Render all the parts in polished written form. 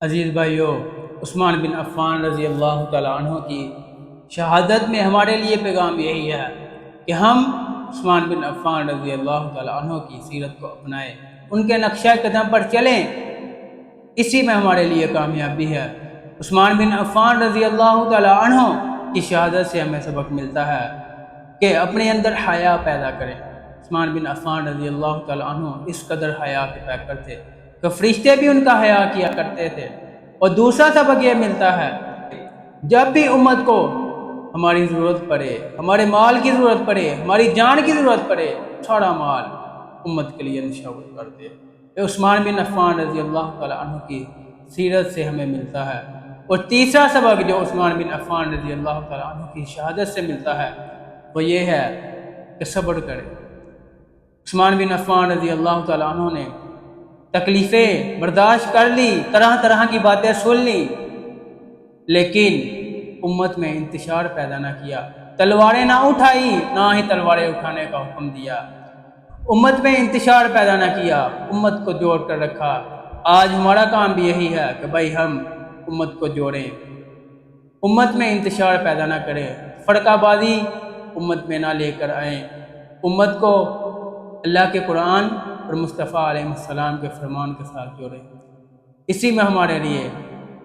عزیز بھائیو، عثمان بن عفان رضی اللہ تعالیٰ عنہ کی شہادت میں ہمارے لیے پیغام یہی ہے کہ ہم عثمان بن عفان رضی اللہ تعالیٰ عنہ کی سیرت کو اپنائیں، ان کے نقشہ قدم پر چلیں، اسی میں ہمارے لیے کامیابی ہے۔ عثمان بن عفان رضی اللہ تعالیٰ عنہ کی شہادت سے ہمیں سبق ملتا ہے کہ اپنے اندر حیا پیدا کریں۔ عثمان بن عفان رضی اللہ تعالیٰ عنہ اس قدر حیا کے پیکر تھے کہ فرشتے بھی ان کا حیا کیا کرتے تھے۔ اور دوسرا سبق یہ ملتا ہے، جب بھی امت کو ہماری ضرورت پڑے، ہمارے مال کی ضرورت پڑے، ہماری جان کی ضرورت پڑے، تھوڑا مال امت کے لیے نشاور کر دے۔ یہ عثمان بن عفان رضی اللہ تعالیٰ عنہ کی سیرت سے ہمیں ملتا ہے۔ اور تیسرا سبق جو عثمان بن عفان رضی اللہ تعالیٰ عنہ کی شہادت سے ملتا ہے وہ یہ ہے کہ صبر کرے۔ عثمان بن عفان رضی اللہ تعالیٰ عنہ نے تکلیفیں برداشت کر لی، طرح طرح کی باتیں سن لی، لیکن امت میں انتشار پیدا نہ کیا، تلواریں نہ اٹھائی، نہ ہی تلواریں اٹھانے کا حکم دیا، امت میں انتشار پیدا نہ کیا، امت کو جوڑ کر رکھا۔ آج ہمارا کام بھی یہی ہے کہ بھائی ہم امت کو جوڑیں، امت میں انتشار پیدا نہ کریں، فرقہ بازی امت میں نہ لے کر آئیں، امت کو اللہ کے قرآن اور مصطفیٰ علیہ السلام کے فرمان کے ساتھ جوڑیں، اسی میں ہمارے لیے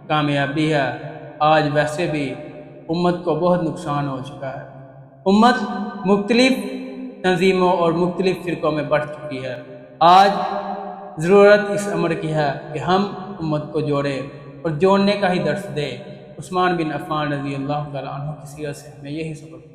کامیابی ہے۔ آج ویسے بھی امت کو بہت نقصان ہو چکا ہے، امت مختلف تنظیموں اور مختلف فرقوں میں بٹ چکی ہے۔ آج ضرورت اس امر کی ہے کہ ہم امت کو جوڑیں اور جوڑنے کا ہی درس دیں۔ عثمان بن عفان رضی اللہ تعالیٰ عنہ کی سیرت سے ہمیں یہی سبق